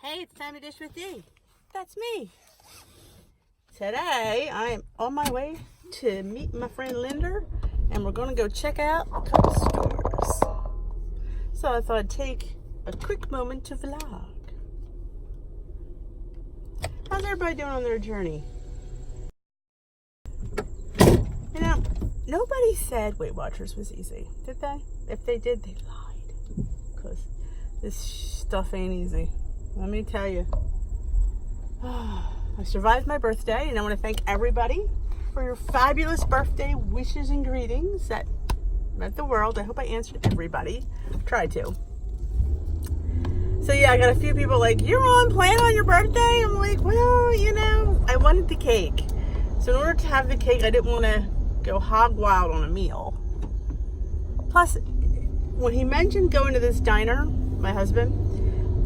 Hey, it's time to dish with Dee. That's me. Today, I am on my way to meet my friend Linda, and we're going to go check out a couple stores. So I thought I'd take a quick moment to vlog. How's everybody doing on their journey? You know, nobody said Weight Watchers was easy, did they? If they did, they lied. Because this stuff ain't easy. Let me tell you. I survived my birthday, and I want to thank everybody for your fabulous birthday wishes and greetings that meant the world. I hope I answered everybody. Tried to. So yeah, I got a few people like, you're on plan on your birthday? I'm like, well, you know, I wanted the cake. So in order to have the cake, I didn't want to go hog wild on a meal. Plus, when he mentioned going to this diner, my husband,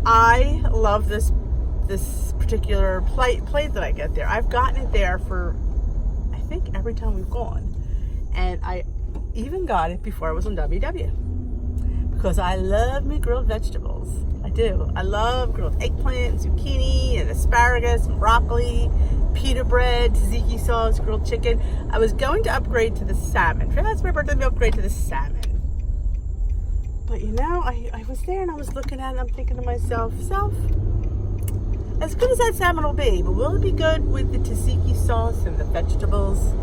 I love this particular plate that I get there. I've gotten it there for, I think, every time we've gone. And I even got it before I was on WW. Because I love me grilled vegetables. I do. I love grilled eggplant, zucchini, and asparagus, and broccoli, pita bread, tzatziki sauce, grilled chicken. I was going to upgrade to the salmon. That's my birthday, upgrade to the salmon. But you know, I was there and I was looking at it and I'm thinking to myself, as good as that salmon will be, but will it be good with the tzatziki sauce and the vegetables?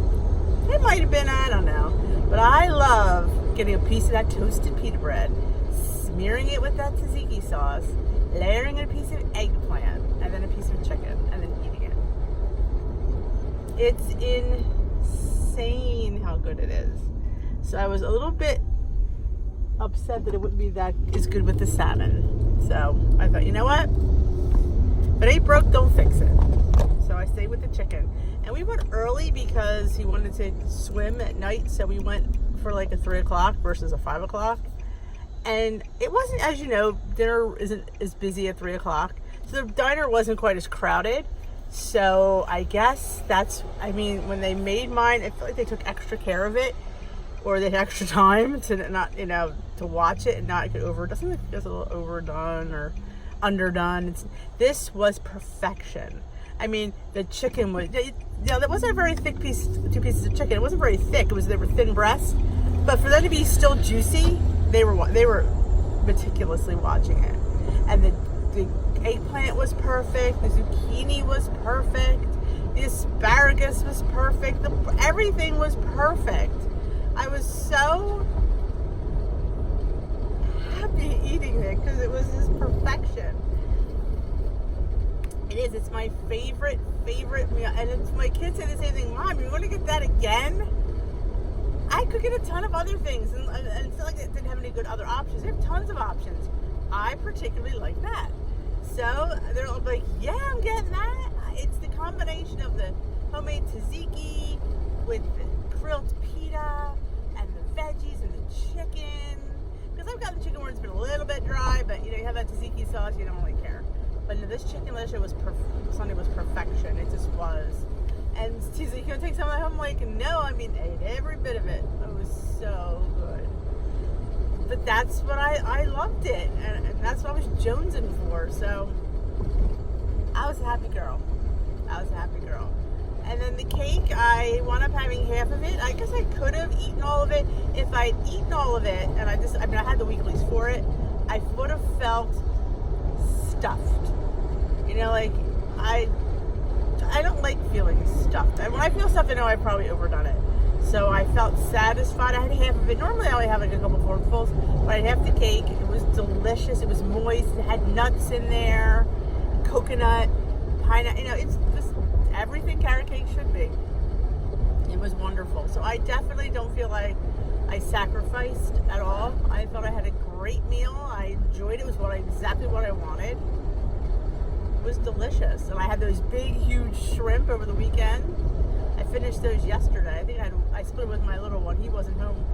It might have been, I don't know. But I love getting a piece of that toasted pita bread, smearing it with that tzatziki sauce, layering a piece of eggplant, and then a piece of chicken, and then eating it. It's insane how good it is. So I was a little bit upset that it wouldn't be that as good with the salmon. So I thought, you know what? If it ain't broke, don't fix it. So I stayed with the chicken. And we went early because he wanted to swim at night. So we went for like a 3 o'clock versus a 5 o'clock. And it wasn't, as you know, dinner isn't as busy at 3 o'clock. So the diner wasn't quite as crowded. So I guess when they made mine, I feel like they took extra care of it. Or they had extra time to not, to watch it and not get overdone. Doesn't it get a little overdone or underdone? This was perfection. I mean, the chicken was, that wasn't a very thick piece, 2 pieces of chicken. It wasn't very thick. They were thin breasts. But for them to be still juicy, they were meticulously watching it. And the eggplant was perfect. The zucchini was perfect. The asparagus was perfect. Everything was perfect. I was so happy eating it because it was this perfection. It is. It's my favorite meal. And my kids say the same thing. Mom, you want to get that again? I could get a ton of other things. And it's not like it didn't have any good other options. They have tons of options. I particularly like that. So they're like, yeah, I'm getting that. It's the combination of the homemade tzatziki with the grilled pita and the veggies and the chicken. Because I've gotten chicken where it's been a little bit dry, but you have that tzatziki sauce, you don't really care. But no, this chicken Sunday was perfection. It just was. And she's like, you gonna take some of that home? I'm like, no, I ate every bit of it. It was so good. But that's what I loved it, and that's what I was jonesing for. So I was a happy girl. And then the cake, I wound up having half of it. I guess I could have eaten all of it. If I'd eaten all of it, and I had the weeklies for it, I would have felt stuffed. I don't like feeling stuffed. And when I feel stuffed, I know I've probably overdone it. So I felt satisfied. I had half of it. Normally I only have like a couple forkfuls, but I had half the cake. It was delicious. It was moist. It had nuts in there, coconut, pineapple. It's just everything carrot cake should be. It was wonderful. So I definitely don't feel like I sacrificed at all. I thought I had a great meal. I enjoyed it. It was exactly what I wanted. It was delicious. And I had those big, huge shrimp over the weekend. I finished those yesterday. I think I split it with my little one. He wasn't home.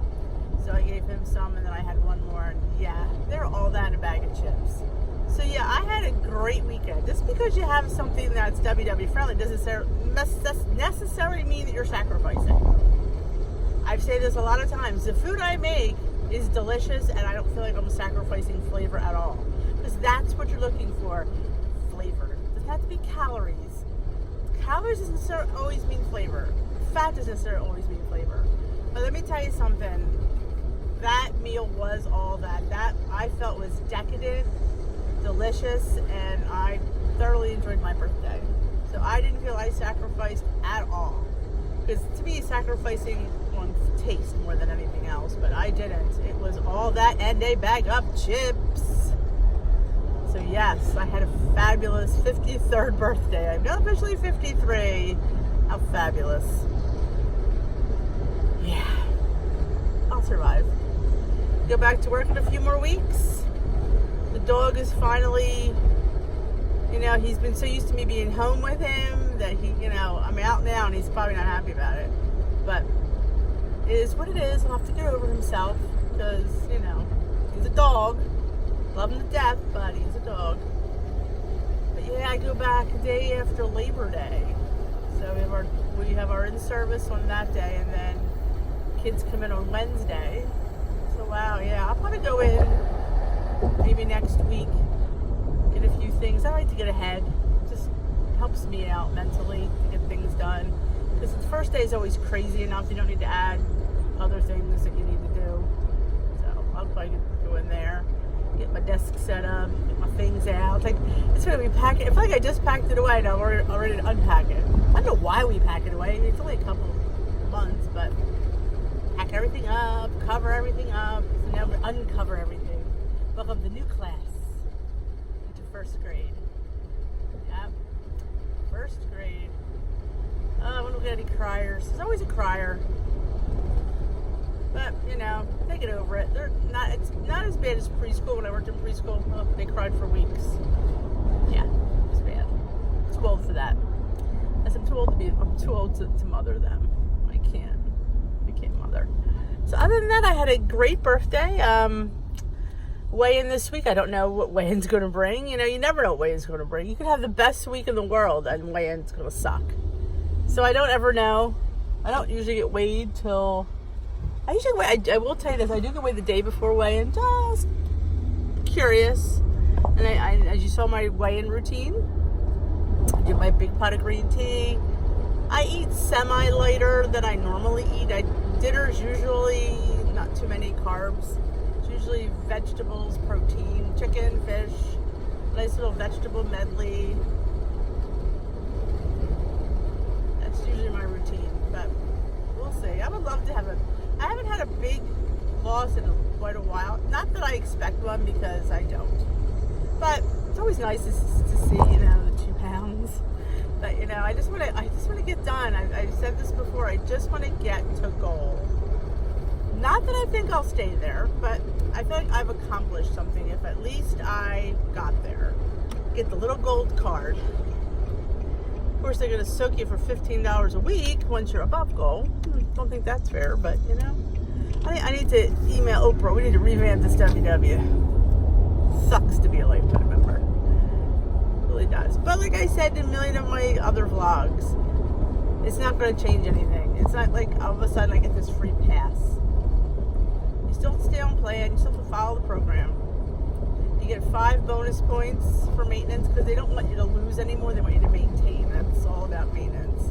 So I gave him some, and then I had one more. And yeah, they're all that in a bag of chips. So yeah, I had a great weekend. Just because you have something that's WW friendly doesn't necessarily mean that you're sacrificing. I've said this a lot of times. The food I make is delicious, and I don't feel like I'm sacrificing flavor at all. Because that's what you're looking for. calories. Calories doesn't necessarily always mean flavor. Fat doesn't necessarily always mean flavor. But let me tell you something. That meal was all that. That I felt was decadent, delicious, and I thoroughly enjoyed my birthday. So I didn't feel I sacrificed at all. Because to me, sacrificing on taste more than anything else, but I didn't. It was all that and a bag of chips. So yes, I had a fabulous 53rd birthday. I'm not officially 53. How fabulous. Yeah. I'll survive. Go back to work in a few more weeks. The dog is finally, he's been so used to me being home with him that I'm out now and he's probably not happy about it. But it is what it is. He'll have to get over himself because, he's a dog. Love him to death, but he's a dog. But yeah, I go back a day after Labor Day. So we have our in-service on that day, and then kids come in on Wednesday. So wow, yeah, I'll probably go in maybe next week, get a few things. I like to get ahead. Just helps me out mentally to get things done. Because the first day is always crazy enough. You don't need to add other things that you need to do. So I'll probably go in there, get my desk set up, get my things out. It's going to be packing. I feel like I just packed it away and I'm ready to unpack it. I don't know why we pack it away. It's only a couple of months, but pack everything up, cover everything up, so now we uncover everything. Welcome to the new class into first grade. Yep, first grade. I wonder if we got any criers. There's always a crier. But, take it over it. It's not as bad as preschool. When I worked in preschool, they cried for weeks. Yeah, it's bad. I'm too old for that. I'm too old to mother them. I can't mother. So other than that, I had a great birthday. Weigh-in this week. I don't know what weigh-in's going to bring. You never know what weigh-in's going to bring. You could have the best week in the world and weigh-in's going to suck. So I don't ever know. I don't usually get weighed till... I will tell you this, I do get weighed the day before weigh-in, just curious. And I as you saw my weigh-in routine, I do my big pot of green tea. I eat semi-lighter than I normally eat. Dinner's usually not too many carbs. It's usually vegetables, protein, chicken, fish, nice little vegetable medley. That's usually my routine, but we'll see. I would love to have I haven't had a big loss in quite a while. Not that I expect one, because I don't. But it's always nice to see, the 2 pounds. But I just want to get done. I've said this before. I just want to get to goal. Not that I think I'll stay there, but I feel like I've accomplished something if at least I got there. Get the little gold card. Of course, they're going to soak you for $15 a week once you're above goal. Don't think that's fair, but I need to email Oprah. We need to revamp this WW. Sucks to be a lifetime member. It really does. But like I said in a million of my other vlogs, it's not going to change anything. It's not like all of a sudden I get this free pass. You still have to stay on plan. You still have to follow the program. You get 5 bonus points for maintenance because they don't want you to lose anymore. They want you to maintain. That's all about maintenance.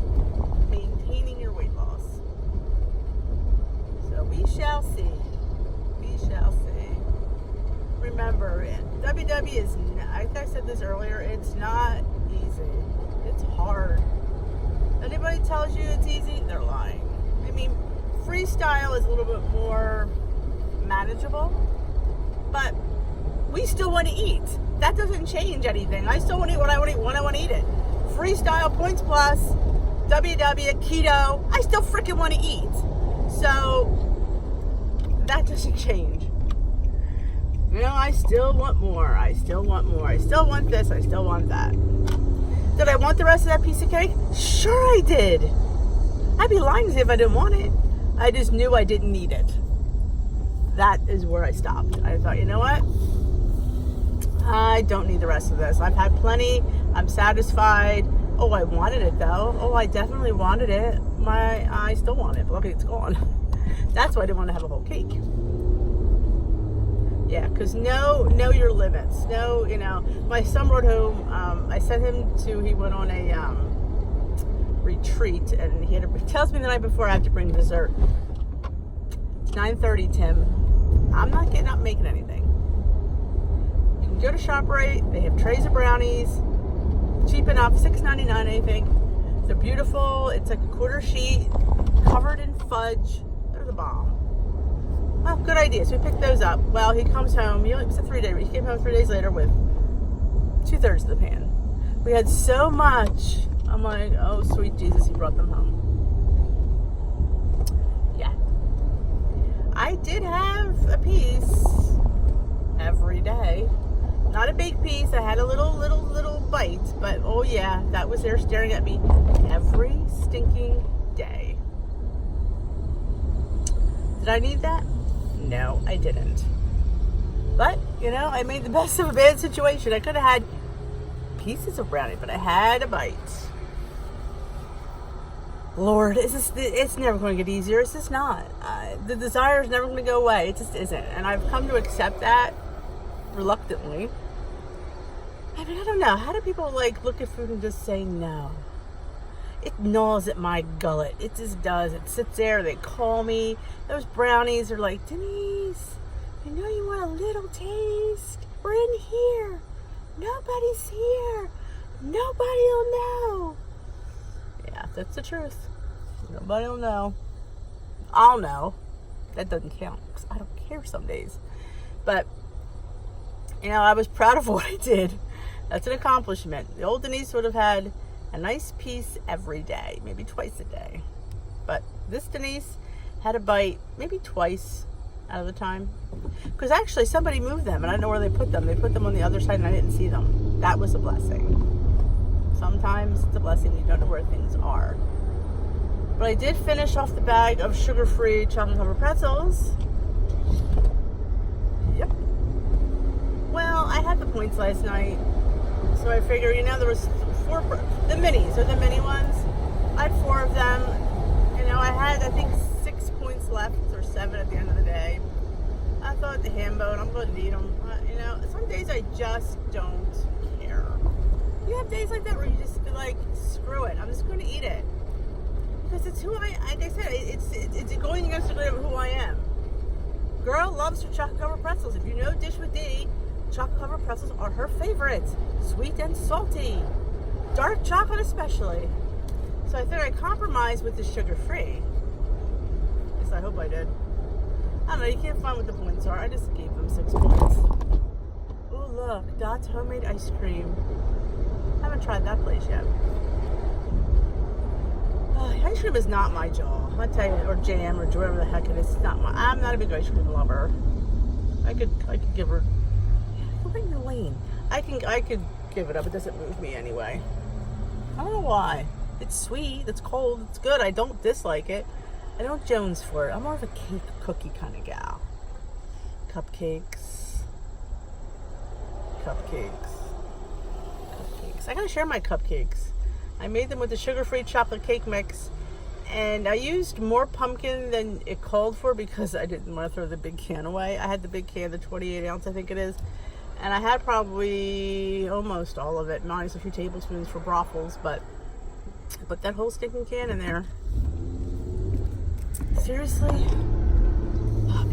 Maintaining your weight loss. So we shall see. We shall see. Remember, WW is, I think I said this earlier, it's not easy. It's hard. Anybody tells you it's easy, they're lying. I mean, freestyle is a little bit more manageable, but we still want to eat. That doesn't change anything. I still want to eat what I want to eat when I want to eat it. Freestyle, points plus, WW, keto, I still freaking want to eat. So that doesn't change. I still want more. I still want more. I still want this. I still want that. Did I want the rest of that piece of cake? Sure I did. I'd be lying if I didn't want it. I just knew I didn't need it. That is where I stopped. I thought, you know what? I don't need the rest of this. I've had plenty. I'm satisfied. Oh, I wanted it though. Oh, I definitely wanted it. I still want it. But look, it's gone. That's why I didn't want to have a whole cake. Yeah, because know your limits. Know, my son brought home, I sent him he went on a retreat, and he tells me the night before I have to bring dessert. It's 9:30, Tim. I'm not getting up making anything. You can go to ShopRite. They have trays of brownies. Cheap enough, $6.99, I think. They're beautiful. It's like a quarter sheet, covered in fudge. They're the bomb. Well, good idea. So we picked those up. Well, he comes home. It was a 3-day. He came home 3 days later with 2/3 of the pan. We had so much. I'm like, oh, sweet Jesus, he brought them home. Yeah. I did have a piece every day. Not a big piece. I had a little bite, but oh yeah, that was there staring at me every stinking day. Did I need that? No, I didn't. But, I made the best of a bad situation. I could have had pieces of brownie, but I had a bite. Lord, it's never going to get easier. It's just not. The desire is never going to go away. It just isn't. And I've come to accept that reluctantly. I mean, I don't know. How do people look at food and just say no? It gnaws at my gullet. It just does. It sits there. They call me. Those brownies are like, Denise, I know you want a little taste. We're in here. Nobody's here. Nobody will know. Yeah, that's the truth. Nobody will know. I'll know. That doesn't count because I don't care some days. But, I was proud of what I did. That's an accomplishment. The old Denise would have had a nice piece every day, maybe twice a day. But this Denise had a bite maybe twice out of the time. Because actually somebody moved them and I don't know where they put them. They put them on the other side and I didn't see them. That was a blessing. Sometimes it's a blessing you don't know where things are. But I did finish off the bag of sugar-free chocolate covered pretzels. Yep. Well, I had the points last night. So I figure, there was 4, the minis, or the mini ones. I had 4 of them. I had, I think, 6 points left, or 7 at the end of the day. I thought the ham bone, I'm going to eat them. Some days I just don't care. You have days like that where you just be like, screw it, I'm just going to eat it. Because it's who like I said, it's going against the grain of who I am. Girl loves her chocolate covered pretzels. If you know Dish with Dee, chocolate covered pretzels are her favorites. Sweet and salty. Dark chocolate especially. So I think I compromised with the sugar-free. At least I hope I did. I don't know, you can't find what the points are. I just gave them 6 points. Oh look, Dot's homemade ice cream. I haven't tried that place yet. Ice cream is not my jaw. I tell you, or jam, or whatever the heck it is. It's not I'm not a big ice cream lover. I could give her. Go in your lane. I could give it up. It doesn't move me anyway. I don't know why. It's sweet. It's cold. It's good. I don't dislike it. I don't jones for it. I'm more of a cake cookie kind of gal. Cupcakes. I gotta share my cupcakes. I made them with the sugar-free chocolate cake mix, and I used more pumpkin than it called for because I didn't want to throw the big can away. I had the big can, the 28 ounce I think it is, and I had probably almost all of it, minus a few tablespoons for brothels, but I put that whole stinking can in there. Seriously? Oh,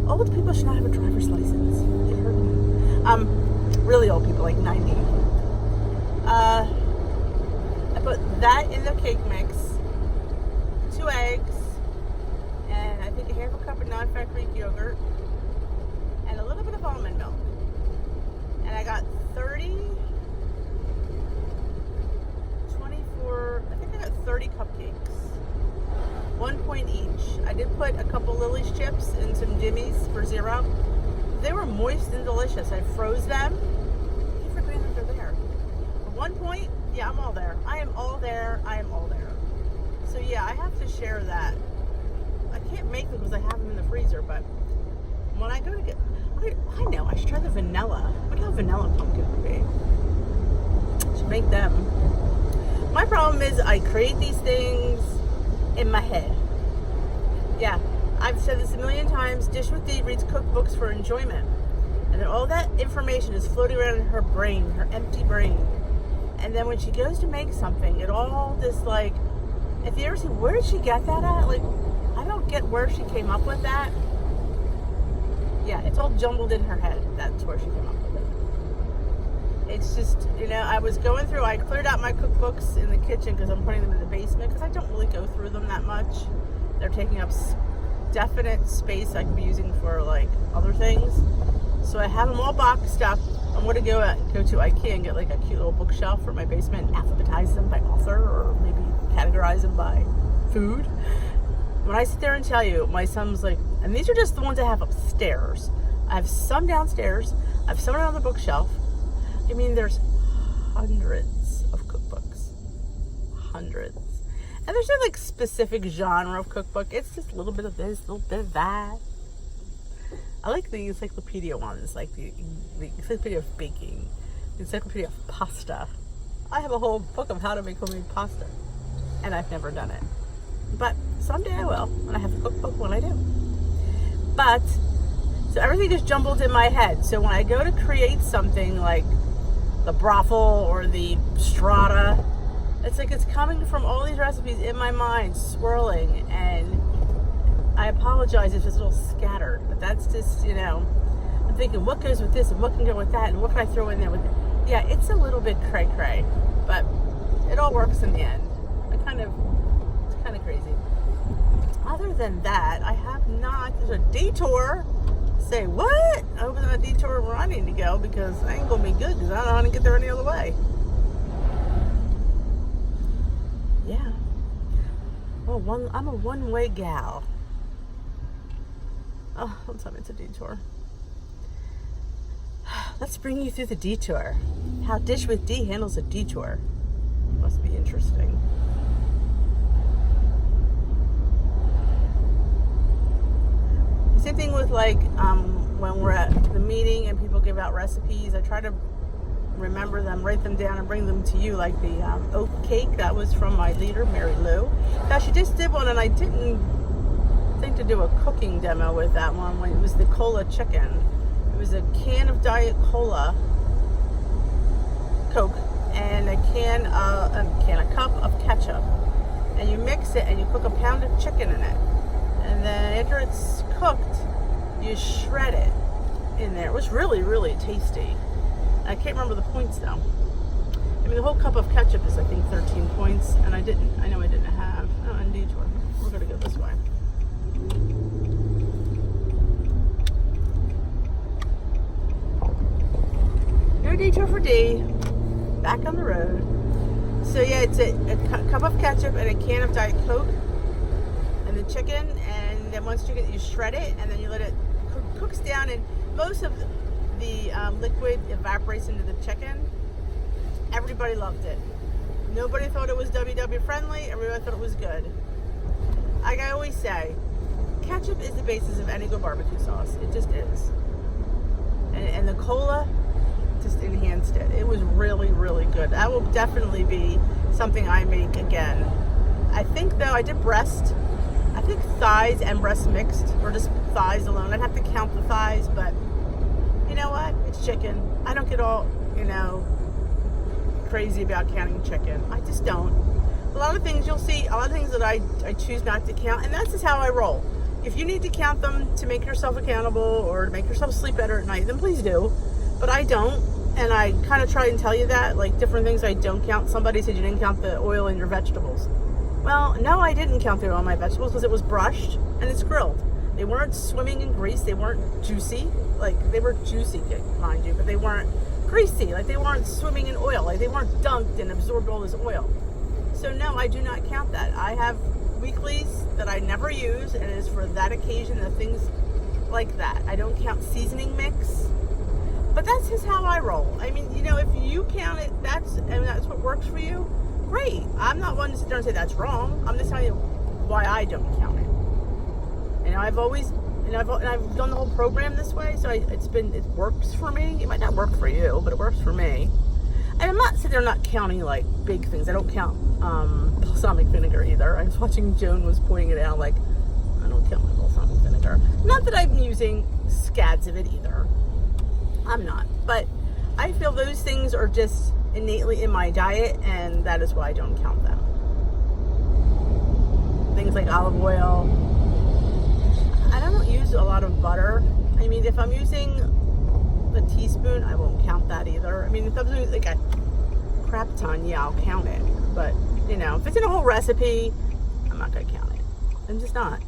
old people should not have a driver's license. It hurt me. Really old people, like 90. I put that in the cake mix, 2 eggs, and I think a half a cup of non-fat Greek yogurt, and a little bit of almond milk. And I got 30 cupcakes. 1 point each. I did put a couple Lily's chips and some Jimmy's for 0. They were moist and delicious. I froze them. I forgot that they're there. 1 point, yeah, I'm all there. I am all there. So yeah, I have to share that. I can't make them because I have them in the freezer, but when I go to get, I know, I should try the vanilla. Look how vanilla pumpkin would be. I should make them. My problem is I create these things in my head. Yeah, I've said this a million times. Dish with Dee reads cookbooks for enjoyment. And all that information is floating around in her brain, her empty brain. And then when she goes to make something, it all this like, if you ever see, where did she get that at? Like, I don't get where she came up with that. Yeah, it's all jumbled in her head. That's where she came up with it. It's just, I was going through, I cleared out my cookbooks in the kitchen because I'm putting them in the basement because I don't really go through them that much. They're taking up definite space I could be using for like other things. So I have them all boxed up. I'm going to go to IKEA and get like a cute little bookshelf for my basement and alphabetize them by author or maybe categorize them by food. When I sit there and tell you, my son's like, and these are just the ones I have upstairs. I have some downstairs. I have some on the bookshelf. I mean, there's hundreds of cookbooks. Hundreds. And there's no like specific genre of cookbook. It's just a little bit of this, a little bit of that. I like the encyclopedia ones, like the encyclopedia of baking, the encyclopedia of pasta. I have a whole book of how to make homemade pasta, and I've never done it. But someday I will, and I have a cookbook when I do. But, so everything is jumbled in my head. So when I go to create something like the brothel or the strata, it's like it's coming from all these recipes in my mind, swirling, and I apologize if it's a little scattered, but that's just, I'm thinking what goes with this and what can go with that and what can I throw in there with it. Yeah, it's a little bit cray-cray, but it all works in the end. It's kind of crazy. Other than that, I have not, there's a detour. Say what? I hope it's not a detour where I need to go because I ain't gonna be good because I don't know how to get there any other way. Yeah. Well, I'm a one-way gal. Oh, let's have it's a detour. Let's bring you through the detour. How Dish with Dee handles a detour. Must be interesting. Same thing with like when we're at the meeting and people give out recipes. I try to remember them, write them down, and bring them to you. Like the oat cake, that was from my leader, Mary Lou. Now she just did one, and I didn't think to do a cooking demo with that one. When it was the cola chicken, it was a can of Diet Cola, Coke, and a cup of ketchup, and you mix it and you cook a pound of chicken in it, and then after it's cooked, you shred it in there. It was really, really tasty. I can't remember the points though. I mean, the whole cup of ketchup is I think 13 points, and I know I didn't have. Oh, and detour. We're gonna go this way. No detour for D. Back on the road. So yeah, it's a cup of ketchup and a can of Diet Coke, and the chicken, and then once you shred it, and then you let it cooks down, and most of the liquid evaporates into the chicken. Everybody loved it. Nobody thought it was WW friendly. Everybody thought it was good. Like I always say, ketchup is the basis of any good barbecue sauce. It just is. And the cola just enhanced it. It was really, really good. That will definitely be something I make again. I think though, I did breast. I think thighs and breast mixed, or just thighs alone. I'd have to count the thighs, but you know what? It's chicken. I don't get all, crazy about counting chicken. I just don't. A lot of things you'll see, a lot of things that I choose not to count, and that's just how I roll. If you need to count them to make yourself accountable or to make yourself sleep better at night, then please do. But I don't, and I kind of try and tell you that, like different things I don't count. Somebody said you didn't count the oil in your vegetables. Well, no, I didn't count the oil in my vegetables because it was brushed and it's grilled. They weren't swimming in grease. They weren't juicy. Like, they were juicy, mind you, but they weren't greasy. Like, they weren't swimming in oil. Like, they weren't dunked and absorbed all this oil. So, no, I do not count that. I have weeklies that I never use, and it is for that occasion and things like that. I don't count seasoning mix. But that's just how I roll. I mean, if you count it, that's what works for you, great. I'm not one to sit there and say that's wrong. I'm just telling you why I don't count it. I've always, I've done the whole program this way, so it works for me. It might not work for you, but it works for me. And I'm not sitting there not counting like big things. I don't count balsamic vinegar either. I was watching Joan was pointing it out, like, I don't count my balsamic vinegar. Not that I'm using scads of it either. I'm not. But I feel those things are just innately in my diet, and that is why I don't count them. Things like olive oil. I don't use a lot of butter. I mean, if I'm using a teaspoon, I won't count that either. I mean, if I'm using like a crap ton, yeah, I'll count it. But, you know, if it's in a whole recipe, I'm not going to count it. I'm just not.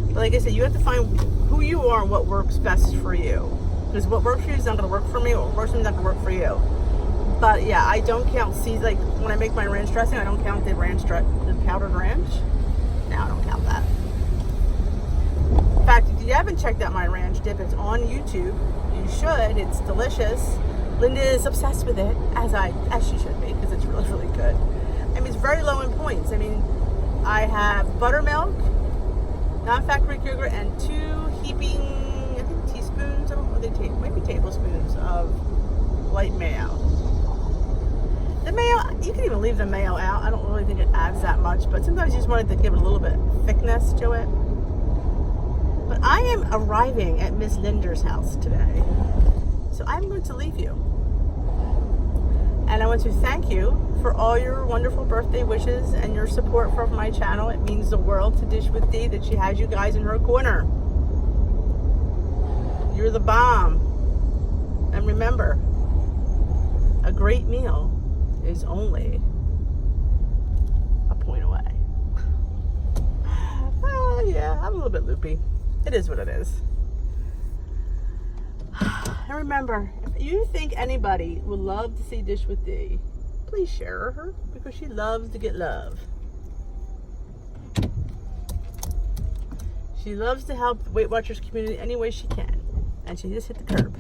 But like I said, you have to find who you are and what works best for you. Because what works for you is not going to work for me. What works for me is not going to work for you. But yeah, I don't count seeds. Like when I make my ranch dressing, I don't count the the powdered ranch. No, I don't count that. In fact, if you haven't checked out my ranch dip, it's on YouTube. You should. It's delicious. Linda is obsessed with it, as she should be, because it's really, really good. I mean, it's very low in points. I mean, I have buttermilk, non-factory yogurt, and 2 heaping, I think, teaspoons. I don't know what they take. Maybe tablespoons of light mayo. The mayo, you can even leave the mayo out. I don't really think it adds that much, but sometimes you just wanted to give it a little bit of thickness to it. But I am arriving at Miss Linder's house today, so I'm going to leave you. And I want to thank you for all your wonderful birthday wishes and your support for my channel. It means the world to Dish with Dee that she has you guys in her corner. You're the bomb. And remember, a great meal is only a point away. Yeah, I'm a little bit loopy. It is what it is. And remember, if you think anybody would love to see Dish with Dee, please share her because she loves to get love. She loves to help the Weight Watchers community any way she can. And she just hit the curb.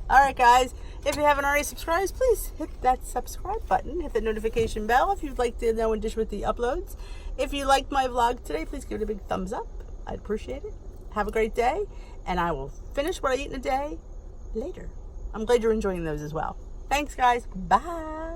Alright guys, if you haven't already subscribed, please hit that subscribe button. Hit the notification bell if you'd like to know when Dish with Dee uploads. If you liked my vlog today, please give it a big thumbs up. I'd appreciate it. Have a great day, and I will finish what I eat in a day later. I'm glad you're enjoying those as well. Thanks, guys. Bye.